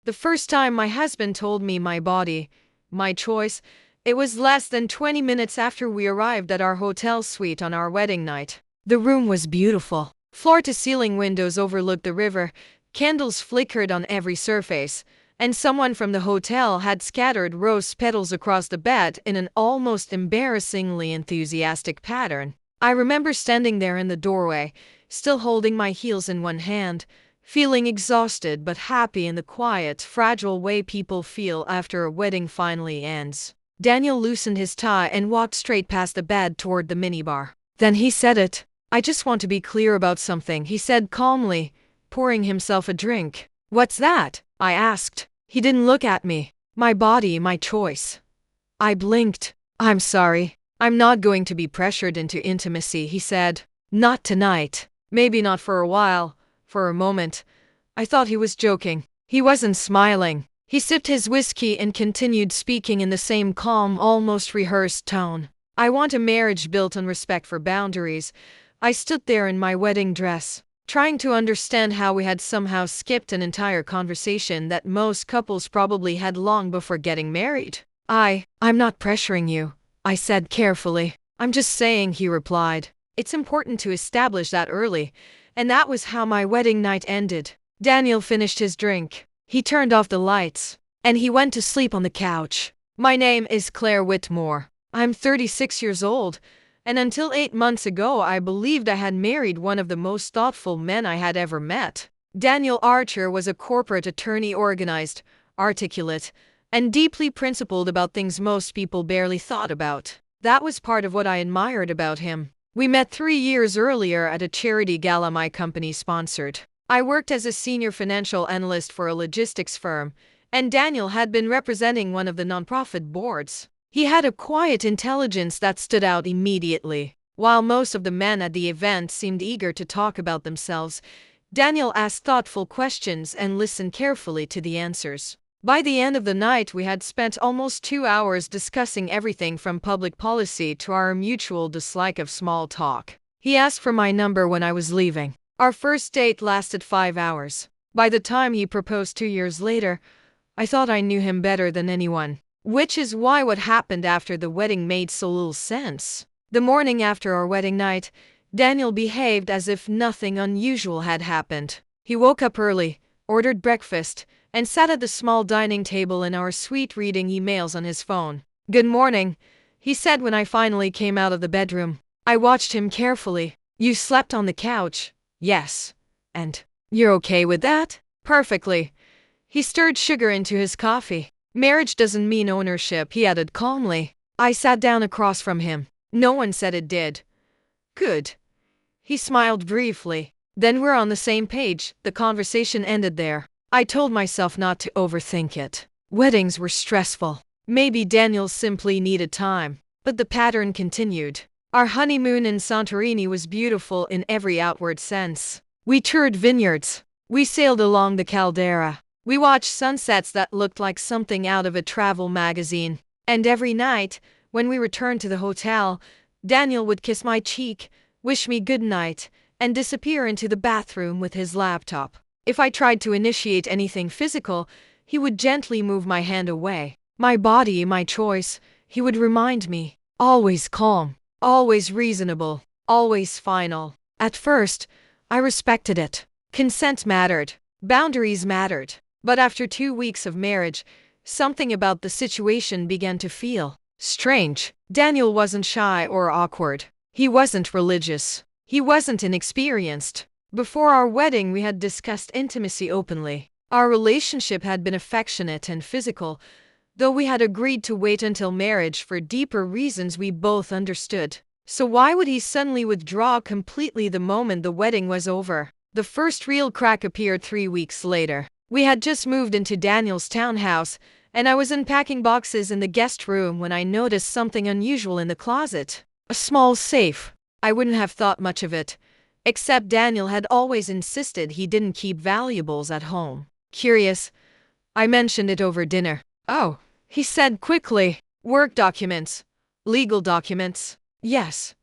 The first time my husband told me my body, my choice, it was less than 20 minutes after we arrived at our hotel suite on our wedding night. The room was beautiful. Floor-to-ceiling windows overlooked the river, candles flickered on every surface, and someone from the hotel had scattered rose petals across the bed in an almost embarrassingly enthusiastic pattern. I remember standing there in the doorway, still holding my heels in one hand, feeling exhausted but happy in the quiet, fragile way people feel after a wedding finally ends. Daniel loosened his tie and walked straight past the bed toward the minibar. Then he said it. "I just want to be clear about something," he said calmly, pouring himself a drink. "What's that?" I asked. He didn't look at me. "My body, my choice." I blinked. "I'm sorry. I'm not going to be pressured into intimacy," he said. "Not tonight. Maybe not for a while." For a moment, I thought he was joking. He wasn't smiling. He sipped his whiskey and continued speaking in the same calm, almost rehearsed tone. "I want a marriage built on respect for boundaries." I stood there in my wedding dress, trying to understand how we had somehow skipped an entire conversation that most couples probably had long before getting married. I'm not pressuring you," I said carefully. "I'm just saying," he replied. "It's important to establish that early." And that was how my wedding night ended. Daniel finished his drink. He turned off the lights, and he went to sleep on the couch. My name is Claire Whitmore. I'm 36 years old, and until 8 months ago I believed I had married one of the most thoughtful men I had ever met. Daniel Archer was a corporate attorney, organized, articulate, and deeply principled about things most people barely thought about. That was part of what I admired about him. We met 3 years earlier at a charity gala my company sponsored. I worked as a senior financial analyst for a logistics firm, and Daniel had been representing one of the nonprofit boards. He had a quiet intelligence that stood out immediately. While most of the men at the event seemed eager to talk about themselves, Daniel asked thoughtful questions and listened carefully to the answers. By the end of the night, we had spent almost 2 hours discussing everything from public policy to our mutual dislike of small talk. He asked for my number when I was leaving. Our first date lasted 5 hours. By the time he proposed 2 years later, I thought I knew him better than anyone. Which is why what happened after the wedding made so little sense. The morning after our wedding night, Daniel behaved as if nothing unusual had happened. He woke up early, ordered breakfast, and sat at the small dining table in our suite reading emails on his phone. "Good morning," he said when I finally came out of the bedroom. I watched him carefully. "You slept on the couch?" "Yes." "And you're okay with that?" "Perfectly." He stirred sugar into his coffee. "Marriage doesn't mean ownership," he added calmly. I sat down across from him. "No one said it did." "Good." He smiled briefly. "Then we're on the same page." The conversation ended there. I told myself not to overthink it. Weddings were stressful. Maybe Daniel simply needed time. But the pattern continued. Our honeymoon in Santorini was beautiful in every outward sense. We toured vineyards. We sailed along the caldera. We watched sunsets that looked like something out of a travel magazine. And every night, when we returned to the hotel, Daniel would kiss my cheek, wish me good night, and disappear into the bathroom with his laptop. If I tried to initiate anything physical, he would gently move my hand away. "My body, my choice," he would remind me. Always calm, always reasonable, always final. At first, I respected it. Consent mattered. Boundaries mattered. But after 2 weeks of marriage, something about the situation began to feel strange. Daniel wasn't shy or awkward. He wasn't religious. He wasn't inexperienced. Before our wedding, we had discussed intimacy openly. Our relationship had been affectionate and physical, though we had agreed to wait until marriage for deeper reasons we both understood. So why would he suddenly withdraw completely the moment the wedding was over? The first real crack appeared 3 weeks later. We had just moved into Daniel's townhouse, and I was unpacking boxes in the guest room when I noticed something unusual in the closet. A small safe. I wouldn't have thought much of it, except Daniel had always insisted he didn't keep valuables at home. Curious, I mentioned it over dinner. "Oh," he said quickly. "Work documents. Legal documents." "Yes."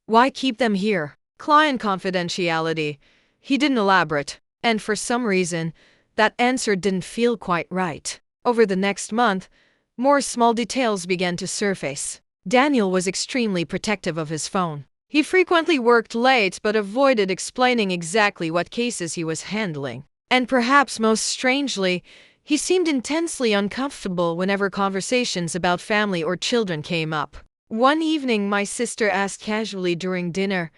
"Why keep them here?" "Client confidentiality." He didn't elaborate. And for some reason, That answer didn't feel quite right. Over the next month, more small details began to surface. Daniel was extremely protective of his phone. He frequently worked late but avoided explaining exactly what cases he was handling. And perhaps most strangely, he seemed intensely uncomfortable whenever conversations about family or children came up. One evening, my sister asked casually during dinner,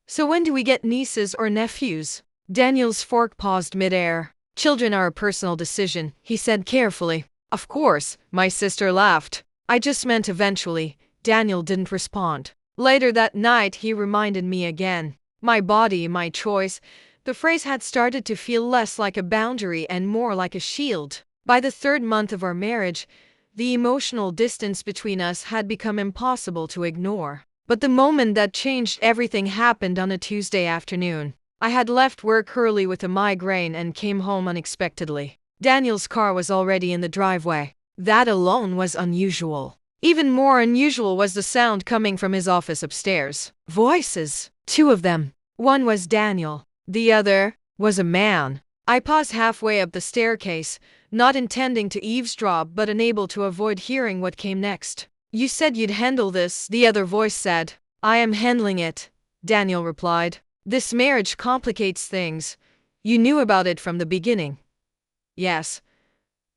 "So when do we get nieces or nephews?" Daniel's fork paused midair. "Children are a personal decision," he said carefully. "Of course," my sister laughed. "I just meant eventually." Daniel didn't respond. Later that night, he reminded me again. My body, my choice. The phrase had started to feel less like a boundary and more like a shield. By the third month of our marriage, the emotional distance between us had become impossible to ignore. But the moment that changed everything happened on a Tuesday afternoon. I had left work early with a migraine and came home unexpectedly. Daniel's car was already in the driveway. That alone was unusual. Even more unusual was the sound coming from his office upstairs. Voices. Two of them. One was Daniel. The other was a man. I paused halfway up the staircase, not intending to eavesdrop but unable to avoid hearing what came next. "You said you'd handle this," the other voice said. "I am handling it," Daniel replied. "This marriage complicates things. You knew about it from the beginning." "Yes.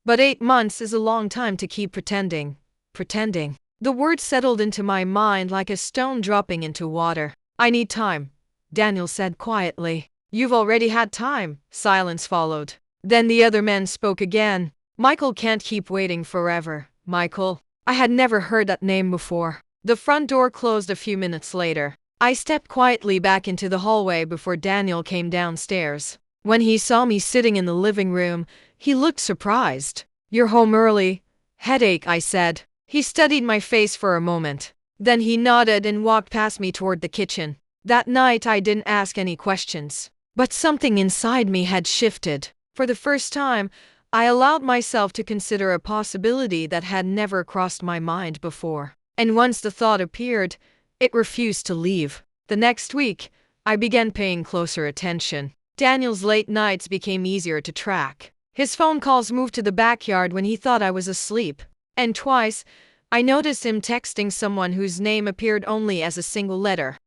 But 8 months is a long time to keep pretending." Pretending. The word settled into my mind like a stone dropping into water. "I need time," Daniel said quietly. "You've already had time." Silence followed. Then the other man spoke again. "Michael can't keep waiting forever." Michael? I had never heard that name before. The front door closed a few minutes later. I stepped quietly back into the hallway before Daniel came downstairs. When he saw me sitting in the living room, he looked surprised. "You're home early." "Headache," I said. He studied my face for a moment. Then he nodded and walked past me toward the kitchen. That night I didn't ask any questions. But something inside me had shifted. For the first time, I allowed myself to consider a possibility that had never crossed my mind before. And once the thought appeared, it refused to leave. The next week, I began paying closer attention. Daniel's late nights became easier to track. His phone calls moved to the backyard when he thought I was asleep. And twice, I noticed him texting someone whose name appeared only as a single letter.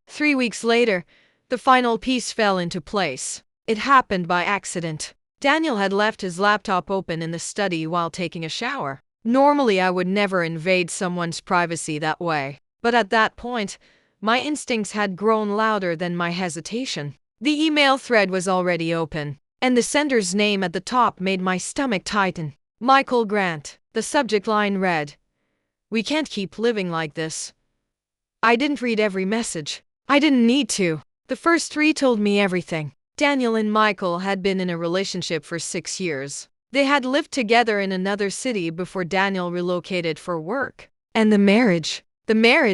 3 weeks later, the final piece fell into place. It happened by accident. Daniel had left his laptop open in the study while taking a shower. Normally, I would never invade someone's privacy that way. But at that point, my instincts had grown louder than my hesitation. The email thread was already open, and the sender's name at the top made my stomach tighten. Michael Grant. The subject line read, "We can't keep living like this." I didn't read every message. I didn't need to. The first 3 told me everything. Daniel and Michael had been in a relationship for 6 years. They had lived together in another city before Daniel relocated for work. And the marriage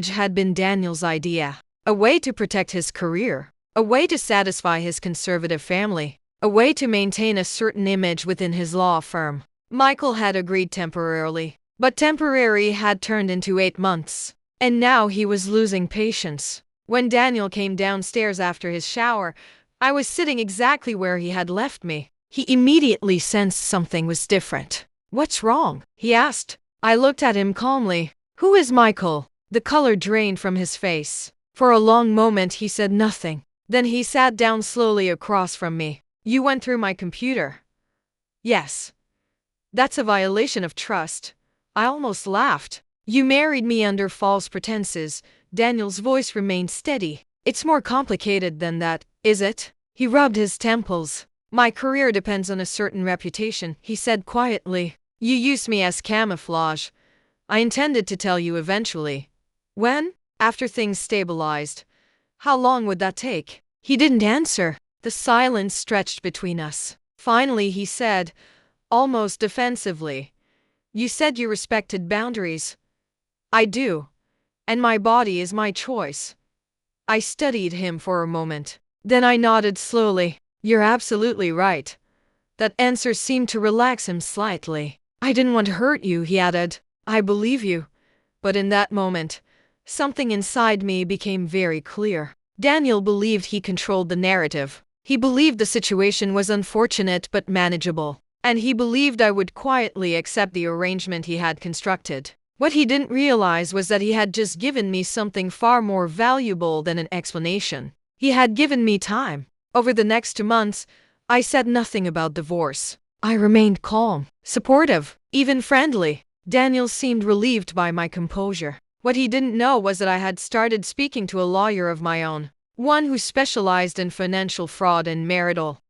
had been Daniel's idea. A way to protect his career. A way to satisfy his conservative family. A way to maintain a certain image within his law firm. Michael had agreed temporarily, but temporary had turned into 8 months. And now he was losing patience. When Daniel came downstairs after his shower, I was sitting exactly where he had left me. He immediately sensed something was different. "What's wrong?" he asked. I looked at him calmly. "Who is Michael?" The color drained from his face. For a long moment he said nothing. Then he sat down slowly across from me. "You went through my computer." "Yes." "That's a violation of trust." I almost laughed. "You married me under false pretenses." Daniel's voice remained steady. "It's more complicated than that, is it?" He rubbed his temples. "My career depends on a certain reputation," he said quietly. "You used me as camouflage. I intended to tell you eventually." "When?" "After things stabilized." "How long would that take?" He didn't answer. The silence stretched between us. Finally he said, almost defensively, "You said you respected boundaries." "I do. And my body is my choice." I studied him for a moment. Then I nodded slowly. "You're absolutely right." That answer seemed to relax him slightly. "I didn't want to hurt you," he added. "I believe you." But in that moment, something inside me became very clear. Daniel believed he controlled the narrative. He believed the situation was unfortunate but manageable, and he believed I would quietly accept the arrangement he had constructed. What he didn't realize was that he had just given me something far more valuable than an explanation. He had given me time. Over the next 2 months, I said nothing about divorce. I remained calm, supportive, even friendly. Daniel seemed relieved by my composure. What he didn't know was that I had started speaking to a lawyer of my own, one who specialized in financial fraud and marital